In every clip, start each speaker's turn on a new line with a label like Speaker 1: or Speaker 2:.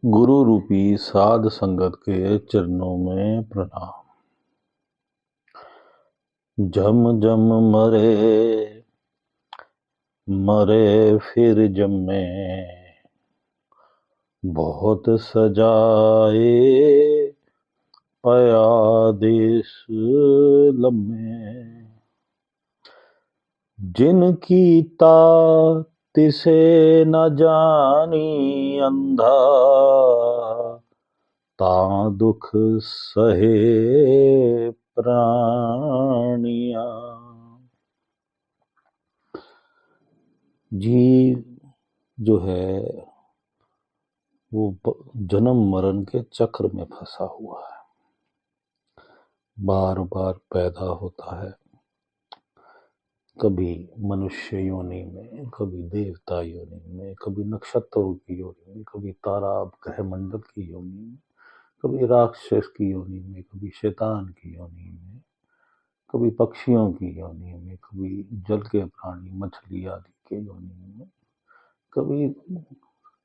Speaker 1: गुरु रूपी साध संगत के चरणों में प्रणाम। जम जम मरे मरे फिर जमे, बहुत सजाए पयादिस लम्हे। जिनकी तिसे न जानी अंधा, ता दुख सहे प्राणिया। जीव जो है वो जन्म मरण के चक्र में फंसा हुआ है, बार बार पैदा होता है, कभी मनुष्य योनि में, कभी देवता योनि में, कभी नक्षत्रों की योनि में, कभी तारा ग्रह मंडल की योनि में, कभी राक्षस की योनि में, कभी शैतान की योनि में, कभी पक्षियों की योनि में, कभी जल के प्राणी मछली आदि के योनि में, कभी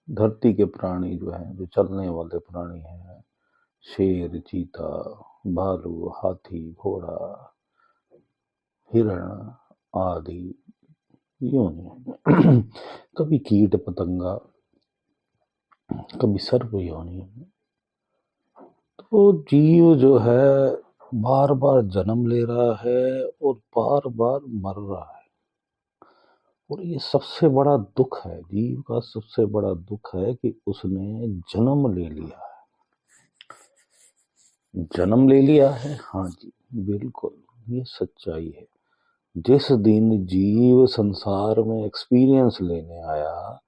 Speaker 1: धरती के प्राणी जो हैं, जो चलने वाले प्राणी हैं, शेर, चीता, भालू, हाथी, घोड़ा, हिरण आदि योनि। कभी कीट पतंगा, कभी सर्प योनि। तो जीव जो है बार बार जन्म ले रहा है और बार बार मर रहा है, और ये सबसे बड़ा दुख है। जीव का सबसे बड़ा दुख है कि उसने जन्म ले लिया है। जन्म ले लिया है, हाँ जी, बिल्कुल, ये सच्चाई है। जिस दिन जीव संसार में एक्सपीरियंस लेने आया,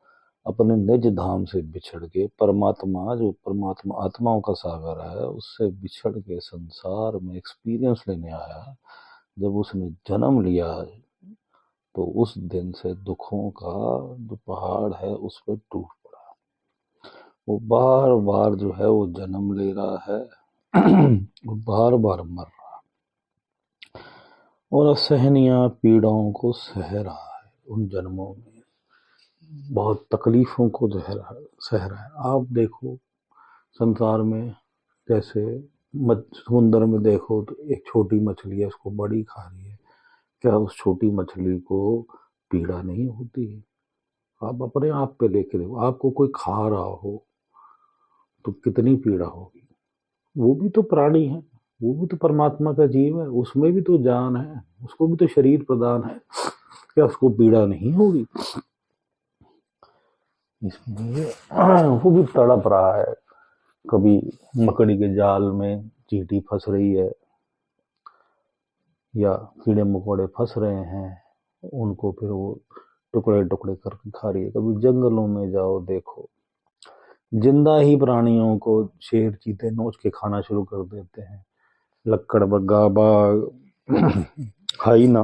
Speaker 1: अपने निज धाम से बिछड़ के, परमात्मा जो परमात्मा आत्माओं का सागर है, उससे बिछड़ के संसार में एक्सपीरियंस लेने आया, जब उसने जन्म लिया तो उस दिन से दुखों का जो पहाड़ है उस पर टूट पड़ा। वो बार बार जो है वो जन्म ले रहा है, वो बार बार मर रहा है और असहनीय पीड़ाओं को सह रहा है। उन जन्मों में बहुत तकलीफों को सह रहा है। आप देखो संसार में, जैसे समुद्र में देखो तो एक छोटी मछली है, उसको बड़ी खा रही है, क्या उस छोटी मछली को पीड़ा नहीं होती है? आप अपने आप पे लेके देखो, आपको कोई खा रहा हो तो कितनी पीड़ा होगी। वो भी तो प्राणी है, वो भी तो परमात्मा का जीव है, उसमें भी तो जान है, उसको भी तो शरीर प्रदान है, क्या उसको पीड़ा नहीं होगी? इसलिए वो भी तड़प रहा है। कभी मकड़ी के जाल में चींटी फंस रही है, या कीड़े मकोड़े फंस रहे हैं, उनको फिर वो टुकड़े टुकड़े करके खा रही है। कभी जंगलों में जाओ, देखो जिंदा ही प्राणियों को शेर चीते नोच के खाना शुरू कर देते हैं। लक्कड़ बग्गा बाघ हाइना,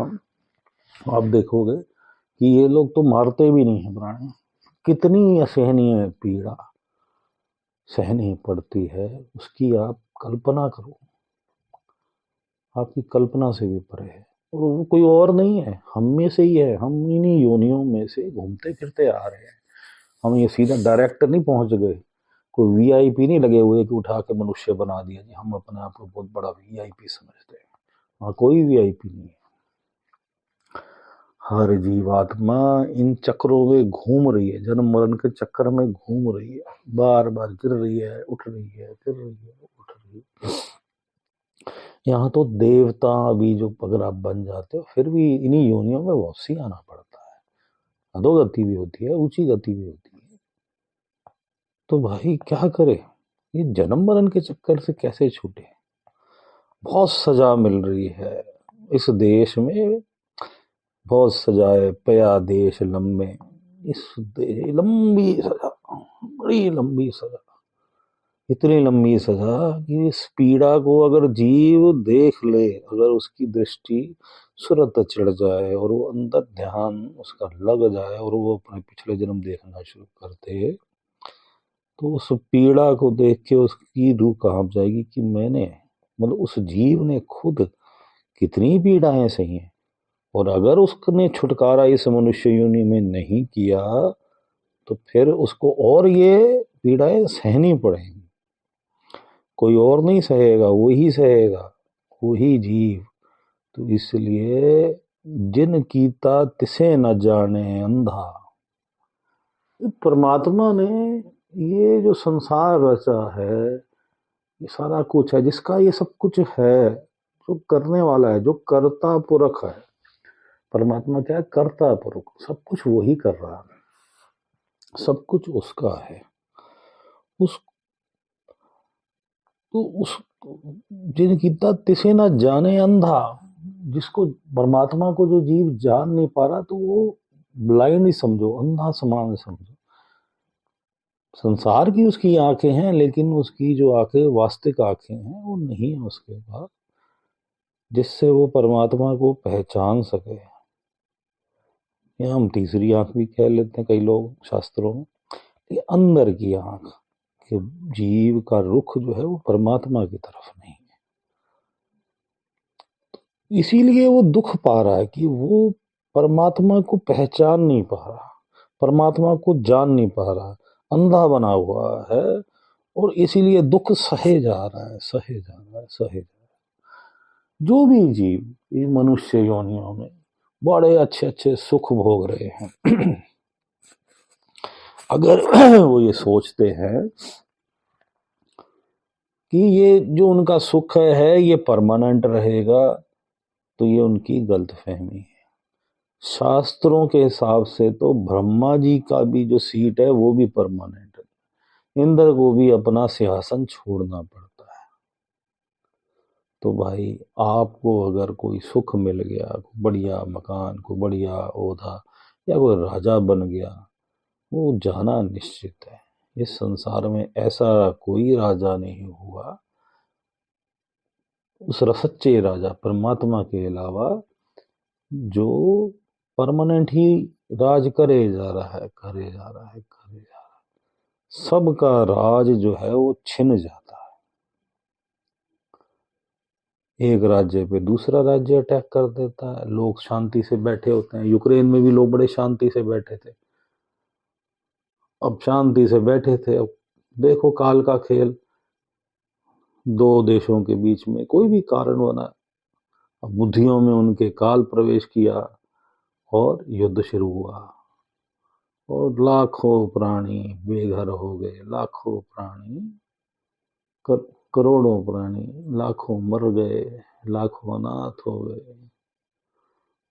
Speaker 1: आप देखोगे कि ये लोग तो मारते भी नहीं है प्राणी। कितनी असहनीय पीड़ा सहनी पड़ती है, उसकी आप कल्पना करो, आपकी कल्पना से भी परे है। और वो कोई और नहीं है, हम में से ही है, हम इन्हीं योनियों में से घूमते फिरते आ रहे हैं। हम ये सीधा डायरेक्ट नहीं पहुंच गए, कोई वीआईपी नहीं लगे हुए कि उठा के मनुष्य बना दिया जी, हम अपने आप को बहुत बड़ा वीआईपी समझते हैं। वहां कोई वीआईपी नहीं है। हर जीवात्मा इन चक्रों में घूम रही है, जन्म मरण के चक्कर में घूम रही है, बार बार गिर रही है, उठ रही है, गिर रही है, उठ रही है। यहाँ तो देवता भी जो अगर आप बन जाते हो, फिर भी इन्हीं योनियों में वापसी आना पड़ता है। अधोगति भी होती है, ऊंची गति भी होती है। तो भाई क्या करे, ये जन्म मरण के चक्कर से कैसे छूटे? बहुत सजा मिल रही है इस देश में, बहुत सजाए पया देश लम्बे। इस लंबी सजा, बड़ी लंबी सजा, इतनी लंबी सजा कि इस पीड़ा को अगर जीव देख ले, अगर उसकी दृष्टि सुरत चढ़ जाए और वो अंदर ध्यान उसका लग जाए और वो अपने पिछले जन्म देखना शुरू कर दे, तो उस पीड़ा को देख के उसकी रूह कांप जाएगी कि मैंने, मतलब उस जीव ने खुद कितनी पीड़ाएं सही हैं। और अगर उसने छुटकारा इस मनुष्य योनि में नहीं किया तो फिर उसको और ये पीड़ाएं सहनी पड़ेंगी, कोई और नहीं सहेगा, वही सहेगा, वही जीव। तो इसलिए जिन कीता तिसे न जाने अंधा, परमात्मा ने ये जो संसार रचा है, ये सारा कुछ है, जिसका ये सब कुछ है, जो करने वाला है, जो कर्ता पुरख है। परमात्मा क्या है? कर्ता पुरख, सब कुछ वही कर रहा है, सब कुछ उसका है। उस तो उस जिन कीता तिसे ना जाने अंधा, जिसको परमात्मा को जो जीव जान नहीं पा रहा, तो वो ब्लाइंड ही समझो, अंधा समान समझो। संसार की उसकी आंखें हैं, लेकिन उसकी जो आंखें वास्तविक आंखें हैं वो नहीं है उसके पास, जिससे वो परमात्मा को पहचान सके। या हम तीसरी आंख भी कह लेते हैं कई लोग शास्त्रों में, ये अंदर की आंख, कि जीव का रुख जो है वो परमात्मा की तरफ नहीं है। इसीलिए वो दुख पा रहा है कि वो परमात्मा को पहचान नहीं पा रहा, परमात्मा को जान नहीं पा रहा, अंधा बना हुआ है, और इसीलिए दुख सहे जा रहा है, सहे जा रहा है, सहे जा रहा है। जो भी जीव ये मनुष्य योनियों में बड़े अच्छे अच्छे सुख भोग रहे हैं, अगर वो ये सोचते हैं कि ये जो उनका सुख है ये परमानेंट रहेगा, तो ये उनकी गलतफहमी है। शास्त्रों के हिसाब से तो ब्रह्मा जी का भी जो सीट है वो भी परमानेंट है, इंद्र को भी अपना सिंहासन छोड़ना पड़ता है। तो भाई आपको अगर कोई सुख मिल गया, बढ़िया मकान, को बढ़िया ओहदा, या कोई राजा बन गया, वो जाना निश्चित है। इस संसार में ऐसा कोई राजा नहीं हुआ, उस सच्चे राजा परमात्मा के अलावा, जो परमानेंट ही राज करे जा रहा है, करे जा रहा है, करे जा रहा है। सबका राज जो है वो छिन जाता है, एक राज्य पे दूसरा राज्य अटैक कर देता है, लोग शांति से बैठे होते हैं। यूक्रेन में भी लोग बड़े शांति से बैठे थे, अब शांति से बैठे थे, अब देखो काल का खेल, दो देशों के बीच में कोई भी कारण बना, अब बुद्धियों में उनके काल प्रवेश किया और युद्ध शुरू हुआ, और लाखों प्राणी बेघर हो गए, लाखों प्राणी, करोड़ों प्राणी, लाखों मर गए, लाखों अनाथ हो गए।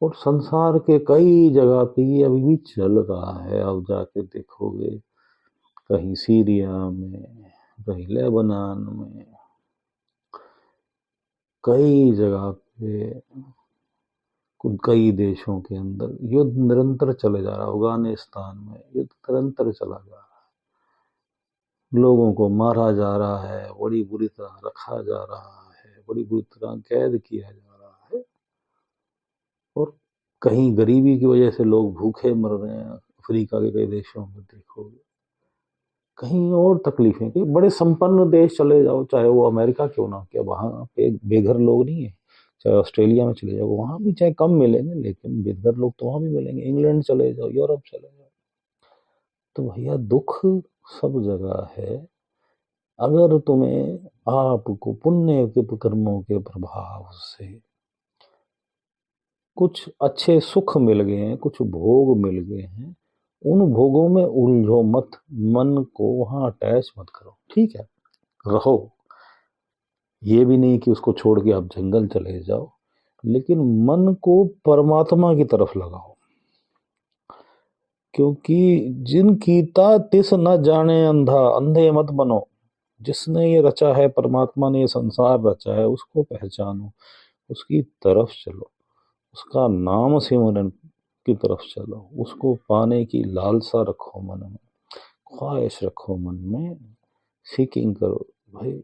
Speaker 1: और संसार के कई जगह पे ये अभी भी चल रहा है, अब जाके देखोगे, कहीं सीरिया में, कहीं लेबनान में, कई जगह पे, कई देशों के अंदर युद्ध निरंतर चले जा रहा है। अफगानिस्तान में युद्ध निरंतर चला जा रहा है, लोगों को मारा जा रहा है, बड़ी बुरी तरह रखा जा रहा है, बड़ी बुरी तरह कैद किया जा रहा है, और कहीं गरीबी की वजह से लोग भूखे मर रहे हैं। अफ्रीका के कई देशों में देखोगे, कहीं और तकलीफें, कि बड़े संपन्न देश चले जाओ, चाहे वो अमेरिका क्यों ना, क्या वहां पे बेघर लोग नहीं है? चाहे ऑस्ट्रेलिया में चले जाओ, वहां भी चाहे कम मिलेंगे, लेकिन बेघर लोग तो वहां भी मिलेंगे। इंग्लैंड चले जाओ, यूरोप चले जाओ, तो भैया दुख सब जगह है। अगर तुम्हें आपको पुण्य के कर्मों के प्रभाव से कुछ अच्छे सुख मिल गए हैं, कुछ भोग मिल गए हैं, उन भोगों में उलझो मत, मन को वहां अटैच मत करो, ठीक है, रहो। ये भी नहीं कि उसको छोड़ के आप जंगल चले जाओ, लेकिन मन को परमात्मा की तरफ लगाओ, क्योंकि जिन कीता तिस न जाने अंधा, अंधे मत बनो। जिसने ये रचा है, परमात्मा ने ये संसार रचा है, उसको पहचानो, उसकी तरफ चलो, उसका नाम सिमरन की तरफ चलो, उसको पाने की लालसा रखो मन में, ख्वाहिश रखो मन में, सीकिंग करो, भाई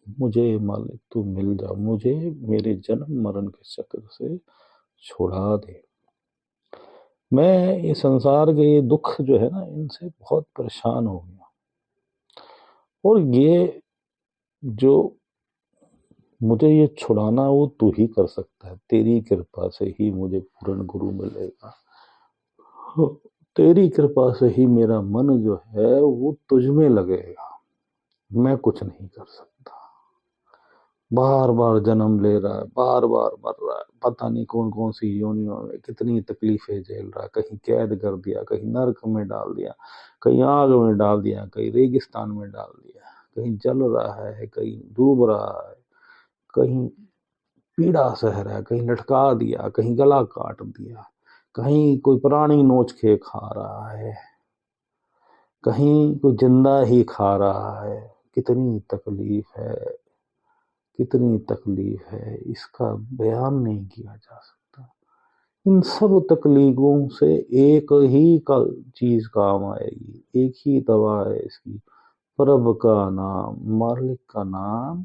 Speaker 1: मुझे मालिक तू मिल जा, मुझे मेरे जन्म मरण के चक्र से छुड़ा दे। मैं ये संसार के ये दुख जो है ना, इनसे बहुत परेशान हो गया, और ये जो मुझे ये छुड़ाना वो तू ही कर सकता है, तेरी कृपा से ही मुझे पूर्ण गुरु मिलेगा। तेरी कृपा से ही मेरा मन जो है वो तुझ में लगेगा, मैं कुछ नहीं कर सकता। बार बार जन्म ले रहा है, बार बार मर रहा है, पता नहीं कौन कौन सी योनियों में कितनी तकलीफें झेल रहा है, कहीं कैद कर दिया, कहीं नर्क में डाल दिया, कहीं आग में डाल दिया, कहीं रेगिस्तान में डाल दिया, कहीं जल रहा है, कहीं डूब रहा है, कहीं पीड़ा सह रहा है, कहीं लटका दिया, कहीं गला काट दिया, कहीं कोई प्राणी नोच के खा रहा है, कहीं कोई जिंदा ही खा रहा है। कितनी तकलीफ है, कितनी तकलीफ है, इसका बयान नहीं किया जा सकता। इन सब तकलीफों से एक ही का चीज काम आएगी, एक ही दवा है इसकी, प्रभ का नाम, मालिक का नाम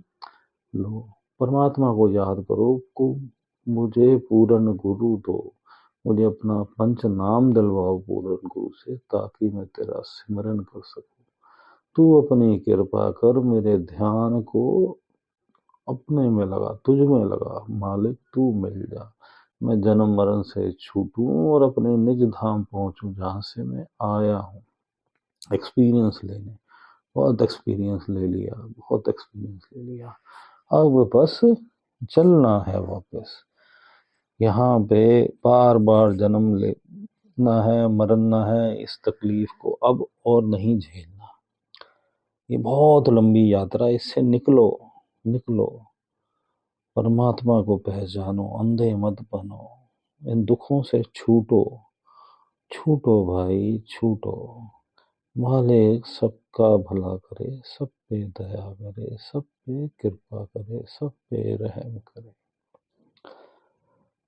Speaker 1: लो, परमात्मा को याद करो को मुझे पूर्ण गुरु दो, मुझे अपना पंच नाम दिलवाओ पूर्ण गुरु से, ताकि मैं तेरा सिमरन कर सकूं। तू अपनी कृपा कर मेरे ध्यान को अपने में लगा, तुझ में लगा, मालिक तू मिल जा, मैं जन्म मरण से छूटूं और अपने निज धाम पहुंचूं जहां से मैं आया हूँ। एक्सपीरियंस लेने, बहुत एक्सपीरियंस ले लिया, बहुत एक्सपीरियंस ले लिया, अब बस चलना है वापस। यहाँ पे बार बार जन्म लेना है, मरना है, इस तकलीफ को अब और नहीं झेलना। ये बहुत लंबी यात्रा, इससे निकलो, निकलो, परमात्मा को पहचानो, अंधे मत बनो, इन दुखों से छूटो, छूटो भाई छूटो। मालिक सबका भला करे, सब पे दया करे, सब पे कृपा करे, सब पे रहम करे।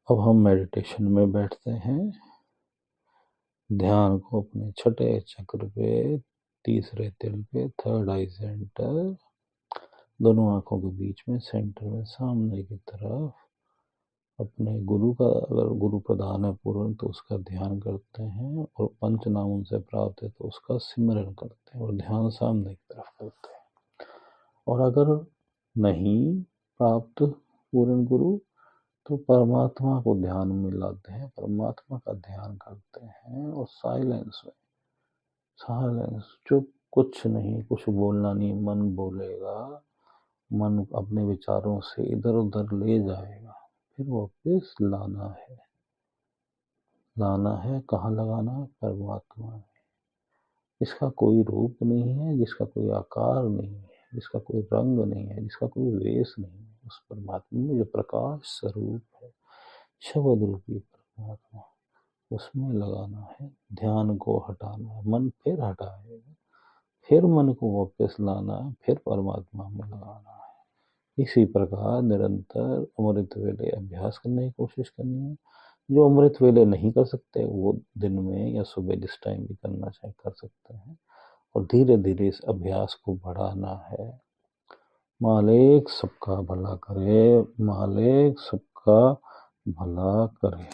Speaker 1: अब हम मेडिटेशन में बैठते हैं। ध्यान को अपने छठे चक्र पे, तीसरे तिल पे, थर्ड आई सेंटर, दोनों आंखों के बीच में सेंटर में सामने की तरफ अपने गुरु का, अगर गुरु प्रदान है पूर्ण तो उसका ध्यान करते हैं, और पंच नाम उनसे प्राप्त है तो उसका सिमरन करते हैं और ध्यान सामने की तरफ करते हैं। और अगर नहीं प्राप्त पूर्ण गुरु तो परमात्मा को ध्यान में लाते हैं, परमात्मा का ध्यान करते हैं, और साइलेंस में, साइलेंस, चुप, कुछ नहीं, कुछ बोलना नहीं, मन बोलेगा, मन अपने विचारों से इधर उधर ले जाएगा, फिर वापस लाना है, लाना है, कहाँ लगाना है, परमात्मा में। इसका कोई रूप नहीं है, जिसका कोई आकार नहीं है, जिसका कोई रंग नहीं है, जिसका कोई वेश नहीं है, उस परमात्मा में जो प्रकाश स्वरूप है, शब्द रूपी परमात्मा, उसमें लगाना है, ध्यान को हटाना है, मन फिर हटाएगा, फिर मन को वापस लाना है, फिर परमात्मा में लगाना है। इसी प्रकार निरंतर अमृत वेले अभ्यास करने की कोशिश करनी है। जो अमृत वेले नहीं कर सकते वो दिन में या सुबह जिस टाइम भी करना चाहे कर सकते हैं, और धीरे धीरे इस अभ्यास को बढ़ाना है। मालिक सबका भला करे, मालिक सबका भला करे।